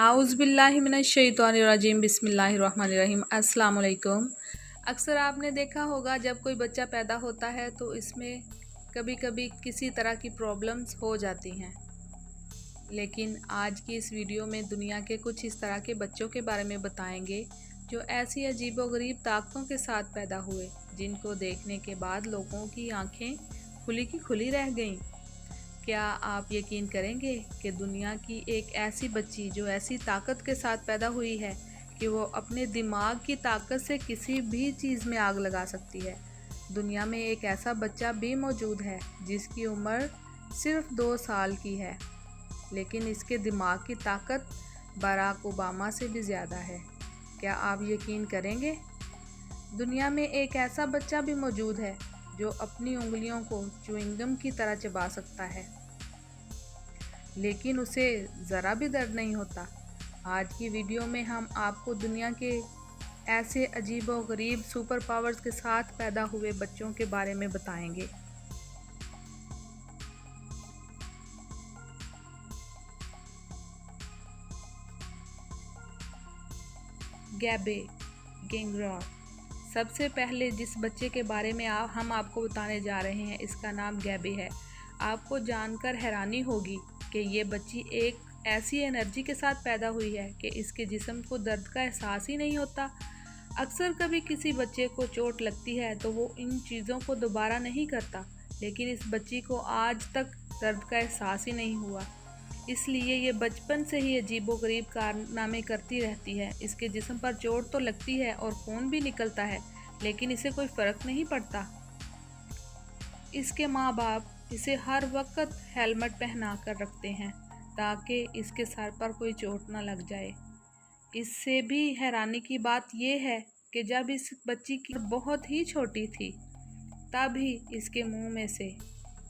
आउज़ुबिल्लाहिमिनश्शैतानिर्रजीम बिस्मिल्लाहिर्रहमानिर्रहीम। अस्सलाम वालेकुम। अक्सर आपने देखा होगा जब कोई बच्चा पैदा होता है तो इसमें कभी कभी किसी तरह की प्रॉब्लम्स हो जाती हैं। लेकिन आज की इस वीडियो में दुनिया के कुछ इस तरह के बच्चों के बारे में बताएंगे जो ऐसी अजीबोगरीब ताकतों के साथ पैदा हुए जिनको देखने के बाद लोगों की आंखें खुली की खुली रह गईं। क्या आप यकीन करेंगे कि दुनिया की एक ऐसी बच्ची जो ऐसी ताकत के साथ पैदा हुई है कि वो अपने दिमाग की ताकत से किसी भी चीज़ में आग लगा सकती है। दुनिया में एक ऐसा बच्चा भी मौजूद है जिसकी उम्र सिर्फ 2 साल की है, लेकिन इसके दिमाग की ताकत बराक ओबामा से भी ज़्यादा है। क्या आप यकीन करेंगे? दुनिया में एक ऐसा बच्चा भी मौजूद है जो अपनी उंगलियों को च्युइंगम की तरह चबा सकता है, लेकिन उसे ज़रा भी दर्द नहीं होता। आज की वीडियो में हम आपको दुनिया के ऐसे अजीबोगरीब सुपर पावर्स के साथ पैदा हुए बच्चों के बारे में बताएंगे। गैबे गेंगरा। सबसे पहले जिस बच्चे के बारे में हम आपको बताने जा रहे हैं, इसका नाम गैबे है। आपको जानकर हैरानी होगी कि ये बच्ची एक ऐसी एनर्जी के साथ पैदा हुई है कि इसके जिस्म को दर्द का एहसास ही नहीं होता। अक्सर कभी किसी बच्चे को चोट लगती है तो वो इन चीज़ों को दोबारा नहीं करता, लेकिन इस बच्ची को आज तक दर्द का एहसास ही नहीं हुआ। इसलिए ये बचपन से ही अजीबोगरीब कारनामे करती रहती है। इसके जिस्म पर चोट तो लगती है और खून भी निकलता है, लेकिन इसे कोई फ़र्क नहीं पड़ता। इसके माँ बाप इसे हर वक्त हेलमेट पहना कर रखते हैं ताकि इसके सर पर कोई चोट ना लग जाए। इससे भी हैरानी की बात यह है कि जब इस बच्ची की बहुत ही छोटी थी तब ही इसके मुंह में से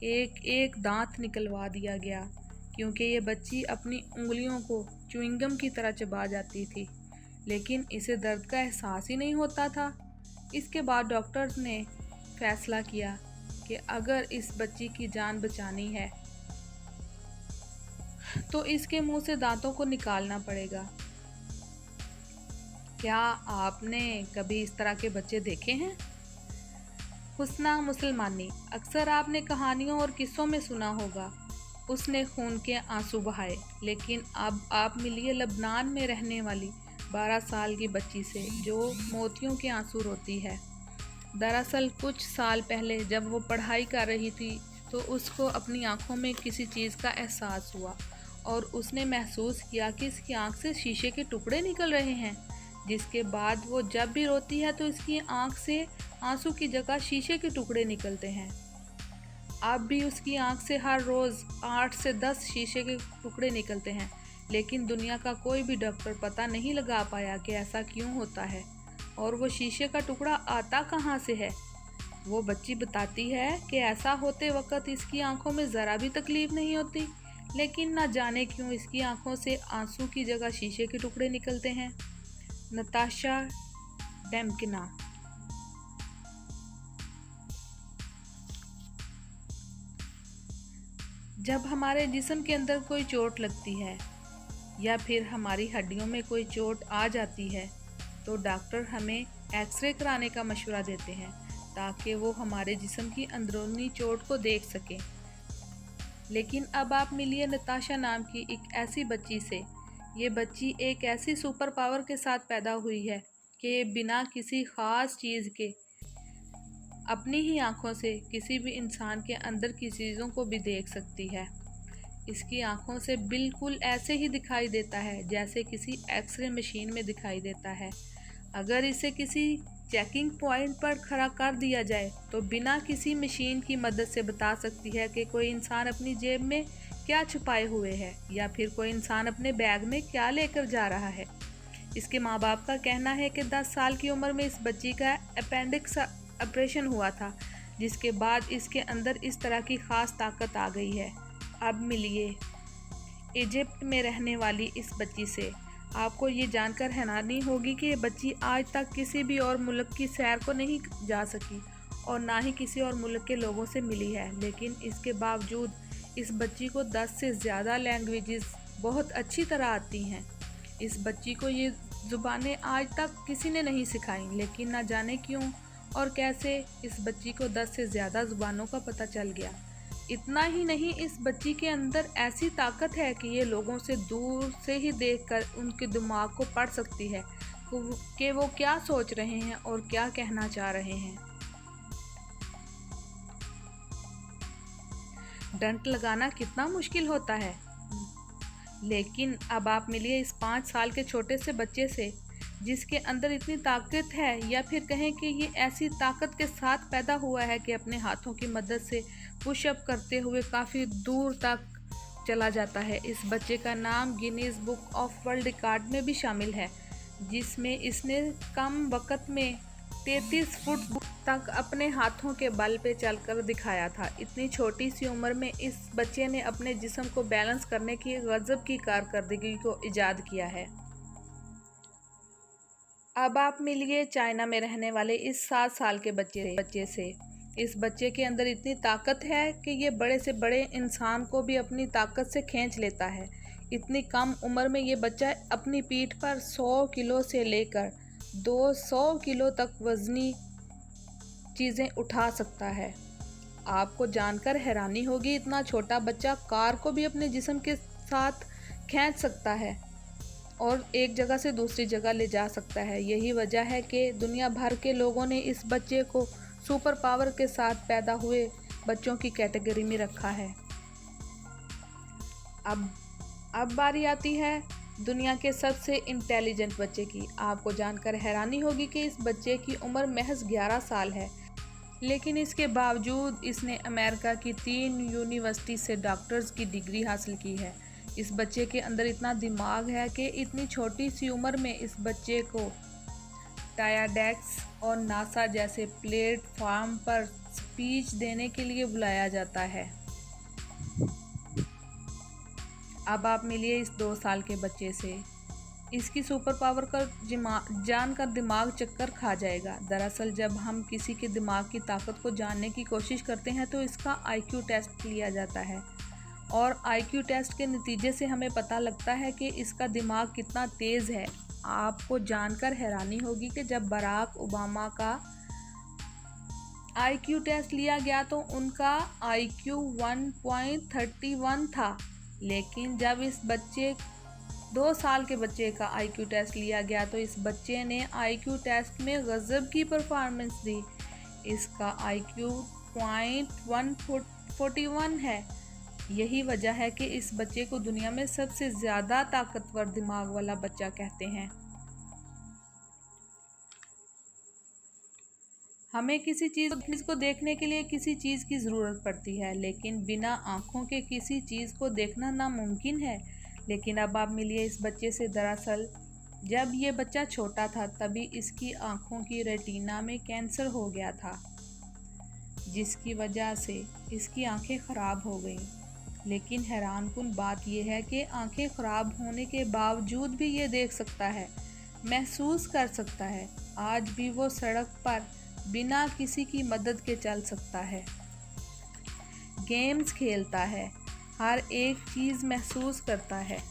एक एक दांत निकलवा दिया गया, क्योंकि ये बच्ची अपनी उंगलियों को च्युइंगम की तरह चबा जाती थी, लेकिन इसे दर्द का एहसास ही नहीं होता था। इसके बाद डॉक्टर्स ने फैसला किया कि अगर इस बच्ची की जान बचानी है तो इसके मुंह से दांतों को निकालना पड़ेगा। क्या आपने कभी इस तरह के बच्चे देखे हैं? हुस्ना मुसलमानी। अक्सर आपने कहानियों और किस्सों में सुना होगा, उसने खून के आंसू बहाए। लेकिन अब आप मिलिए लबनान में रहने वाली 12 साल की बच्ची से जो मोतियों के आंसू रोती है। दरअसल कुछ साल पहले जब वो पढ़ाई कर रही थी तो उसको अपनी आंखों में किसी चीज़ का एहसास हुआ और उसने महसूस किया कि इसकी आंख से शीशे के टुकड़े निकल रहे हैं। जिसके बाद वो जब भी रोती है तो इसकी आंख से आंसू की जगह शीशे के टुकड़े निकलते हैं। अब भी उसकी आंख से हर रोज़ 8 से 10 शीशे के टुकड़े निकलते हैं, लेकिन दुनिया का कोई भी डॉक्टर पता नहीं लगा पाया कि ऐसा क्यों होता है और वो शीशे का टुकड़ा आता कहाँ से है। वो बच्ची बताती है कि ऐसा होते वक्त इसकी आंखों में ज़रा भी तकलीफ़ नहीं होती, लेकिन ना जाने क्यों इसकी आंखों से आंसू की जगह शीशे के टुकड़े निकलते हैं। नताशा डेमकिना। जब हमारे जिस्म के अंदर कोई चोट लगती है या फिर हमारी हड्डियों में कोई चोट आ जाती है तो डॉक्टर हमें एक्सरे कराने का मशवरा देते हैं ताकि वो हमारे जिस्म की अंदरूनी चोट को देख सकें। लेकिन अब आप मिलिए नताशा नाम की एक ऐसी बच्ची से। ये बच्ची एक ऐसी सुपर पावर के साथ पैदा हुई है कि बिना किसी ख़ास चीज़ के अपनी ही आँखों से किसी भी इंसान के अंदर की चीज़ों को भी देख सकती है। इसकी आँखों से बिल्कुल ऐसे ही दिखाई देता है जैसे किसी एक्सरे मशीन में दिखाई देता है। अगर इसे किसी चेकिंग पॉइंट पर खड़ा कर दिया जाए तो बिना किसी मशीन की मदद से बता सकती है कि कोई इंसान अपनी जेब में क्या छुपाए हुए है या फिर कोई इंसान अपने बैग में क्या लेकर जा रहा है। इसके माँ बाप का कहना है कि 10 साल की उम्र में इस बच्ची का अपेंडिक्स ऑपरेशन हुआ था, जिसके बाद इसके अंदर इस तरह की ख़ास ताकत आ गई है। अब मिलिए इजिप्ट में रहने वाली इस बच्ची से। आपको ये जानकर हैरानी होगी कि ये बच्ची आज तक किसी भी और मुल्क की सैर को नहीं जा सकी और ना ही किसी और मुल्क के लोगों से मिली है, लेकिन इसके बावजूद इस बच्ची को 10 से ज़्यादा लैंग्वेजेस बहुत अच्छी तरह आती हैं। इस बच्ची को ये ज़ुबानें आज तक किसी ने नहीं सिखाई, लेकिन ना जाने क्यों और कैसे इस बच्ची को 10 से ज़्यादा ज़ुबानों का पता चल गया। इतना ही नहीं, इस बच्ची के अंदर ऐसी ताकत है कि ये लोगों से दूर से ही देखकर उनके दिमाग को पढ़ सकती है कि वो क्या सोच रहे हैं और क्या कहना चाह रहे हैं। डंट लगाना कितना मुश्किल होता है, लेकिन अब आप मिलिए इस 5 साल के छोटे से बच्चे से जिसके अंदर इतनी ताकत है, या फिर कहें कि ये ऐसी ताकत के साथ पैदा हुआ है कि अपने हाथों की मदद से पुशअप करते हुए काफ़ी दूर तक चला जाता है। इस बच्चे का नाम Guinness book of world record में भी शामिल है, जिसमें इसने कम वक्त में 33 फुट तक अपने हाथों के बल पे चलकर दिखाया था। इतनी छोटी सी उम्र में इस बच्चे ने अपने जिस्म को बैलेंस करने की गजब की कारकर्दगी को इजाद किया है। अब आप मिलिए चाइना में रहने वाले इस 7 साल के बच्चे से। इस बच्चे के अंदर इतनी ताकत है कि ये बड़े से बड़े इंसान को भी अपनी ताकत से खींच लेता है। इतनी कम उम्र में ये बच्चा अपनी पीठ पर 100 किलो से लेकर 200 किलो तक वजनी चीज़ें उठा सकता है। आपको जानकर हैरानी होगी, इतना छोटा बच्चा कार को भी अपने जिस्म के साथ खींच सकता है और एक जगह से दूसरी जगह ले जा सकता है। यही वजह है कि दुनिया भर के लोगों ने इस बच्चे को सुपर पावर के साथ पैदा हुए बच्चों की कैटेगरी में रखा है। अब बारी आती है दुनिया के सबसे इंटेलिजेंट बच्चे की। आपको जानकर हैरानी होगी कि इस बच्चे की उम्र महज 11 साल है, लेकिन इसके बावजूद इसने अमेरिका की 3 यूनिवर्सिटी से डॉक्टर्स की डिग्री हासिल की है। इस बच्चे के अंदर इतना दिमाग है कि इतनी छोटी सी उम्र में इस बच्चे को टायाडेक्स और नासा जैसे प्लेटफॉर्म पर स्पीच देने के लिए बुलाया जाता है। अब आप मिलिए इस 2 साल के बच्चे से। इसकी सुपर पावर का जानकर दिमाग चक्कर खा जाएगा। दरअसल जब हम किसी के दिमाग की ताकत को जानने की कोशिश करते हैं तो इसका IQ टेस्ट लिया जाता है, और IQ टेस्ट के नतीजे से हमें पता लगता है कि इसका दिमाग कितना तेज़ है। आपको जानकर हैरानी होगी कि जब बराक ओबामा का IQ टेस्ट लिया गया तो उनका IQ 1.31 था, लेकिन जब इस 2 साल के बच्चे का IQ टेस्ट लिया गया तो इस बच्चे ने IQ टेस्ट में गजब की परफॉर्मेंस दी। इसका IQ 141 है। यही वजह है कि इस बच्चे को दुनिया में सबसे ज़्यादा ताकतवर दिमाग वाला बच्चा कहते हैं। हमें किसी चीज़ को देखने के लिए किसी चीज़ की ज़रूरत पड़ती है, लेकिन बिना आँखों के किसी चीज़ को देखना नामुमकिन है। लेकिन अब आप मिलिए इस बच्चे से। दरअसल जब ये बच्चा छोटा था तभी इसकी आँखों की रेटिना में कैंसर हो गया था, जिसकी वजह से इसकी आँखें ख़राब हो गईं। लेकिन हैरानकुन बात यह है कि आँखें ख़राब होने के बावजूद भी ये देख सकता है, महसूस कर सकता है। आज भी वो सड़क पर बिना किसी की मदद के चल सकता है, गेम्स खेलता है, हर एक चीज़ महसूस करता है।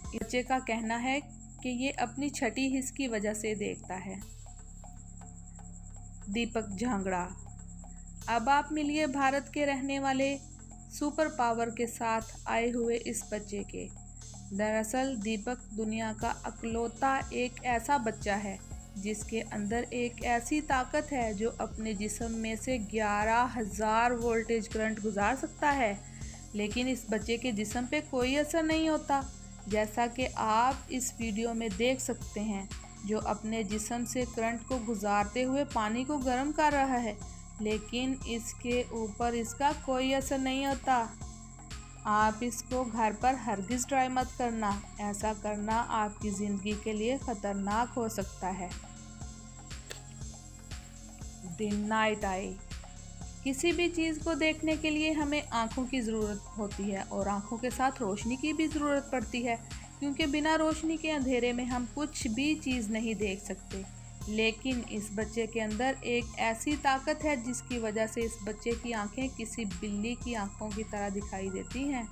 बच्चे का कहना है कि ये अपनी छठी हिस्स की वजह से देखता है। दीपक झांगड़ा। अब आप मिलिए भारत के रहने वाले सुपर पावर के साथ आए हुए इस बच्चे के। दरअसल दीपक दुनिया का इकलौता एक ऐसा बच्चा है जिसके अंदर एक ऐसी ताकत है जो अपने जिस्म में से 11,000 वोल्टेज करंट गुजार सकता है, लेकिन इस बच्चे के जिस्म पे कोई असर नहीं होता, जैसा कि आप इस वीडियो में देख सकते हैं, जो अपने जिस्म से करंट को गुजारते हुए पानी को गर्म कर रहा है, लेकिन इसके ऊपर इसका कोई असर नहीं होता। आप इसको घर पर हरगिज़ ट्राई मत करना, ऐसा करना आपकी ज़िंदगी के लिए ख़तरनाक हो सकता है। दिन नाइट आई। किसी भी चीज़ को देखने के लिए हमें आँखों की ज़रूरत होती है और आँखों के साथ रोशनी की भी ज़रूरत पड़ती है, क्योंकि बिना रोशनी के अंधेरे में हम कुछ भी चीज़ नहीं देख सकते। लेकिन इस बच्चे के अंदर एक ऐसी ताकत है जिसकी वजह से इस बच्चे की आंखें किसी बिल्ली की आंखों की तरह दिखाई देती हैं।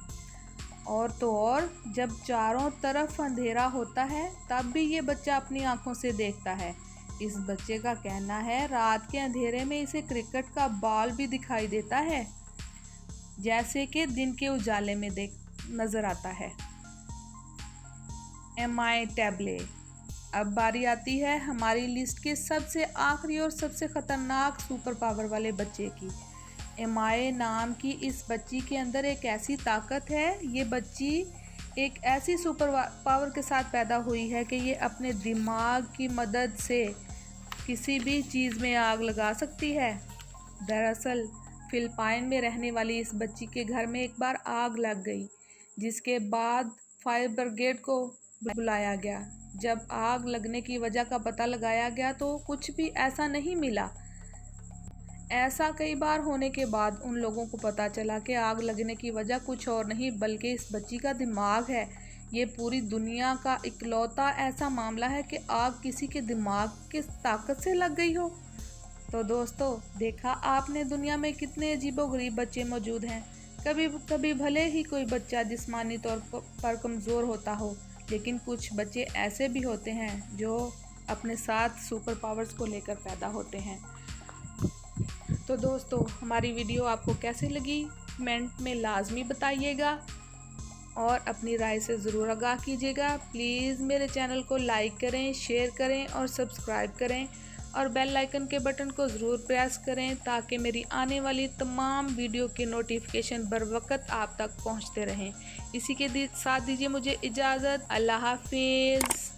और तो और जब चारों तरफ अंधेरा होता है तब भी ये बच्चा अपनी आंखों से देखता है। इस बच्चे का कहना है रात के अंधेरे में इसे क्रिकेट का बॉल भी दिखाई देता है, जैसे कि दिन के उजाले में नजर आता है। MI tablet. अब बारी आती है हमारी लिस्ट के सबसे आखिरी और सबसे खतरनाक सुपर पावर वाले बच्चे की। एमआई नाम की इस बच्ची के अंदर एक ऐसी ताकत है, ये बच्ची एक ऐसी सुपर पावर के साथ पैदा हुई है कि ये अपने दिमाग की मदद से किसी भी चीज़ में आग लगा सकती है। दरअसल फिलिपाइन में रहने वाली इस बच्ची के घर में एक बार आग लग गई, जिसके बाद फायर ब्रिगेड को बुलाया गया। जब आग लगने की वजह का पता लगाया गया तो कुछ भी ऐसा नहीं मिला। ऐसा कई बार होने के बाद उन लोगों को पता चला कि आग लगने की वजह कुछ और नहीं बल्कि इस बच्ची का दिमाग है। ये पूरी दुनिया का इकलौता ऐसा मामला है कि आग किसी के दिमाग की ताकत से लग गई हो। तो दोस्तों, देखा आपने दुनिया में कितने अजीबोगरीब बच्चे मौजूद हैं। कभी कभी भले ही कोई बच्चा जिस्मानी तौर पर कमज़ोर होता हो, लेकिन कुछ बच्चे ऐसे भी होते हैं जो अपने साथ सुपर पावर्स को लेकर पैदा होते हैं। तो दोस्तों, हमारी वीडियो आपको कैसी लगी कमेंट में लाजमी बताइएगा और अपनी राय से ज़रूर आगाह कीजिएगा। प्लीज़ मेरे चैनल को लाइक करें, शेयर करें और सब्सक्राइब करें और बेल आइकन के बटन को ज़रूर प्रेस करें ताकि मेरी आने वाली तमाम वीडियो के नोटिफिकेशन बर वक्त आप तक पहुंचते रहें। इसी के साथ दीजिए मुझे इजाज़त। अल्लाह हाफिज़।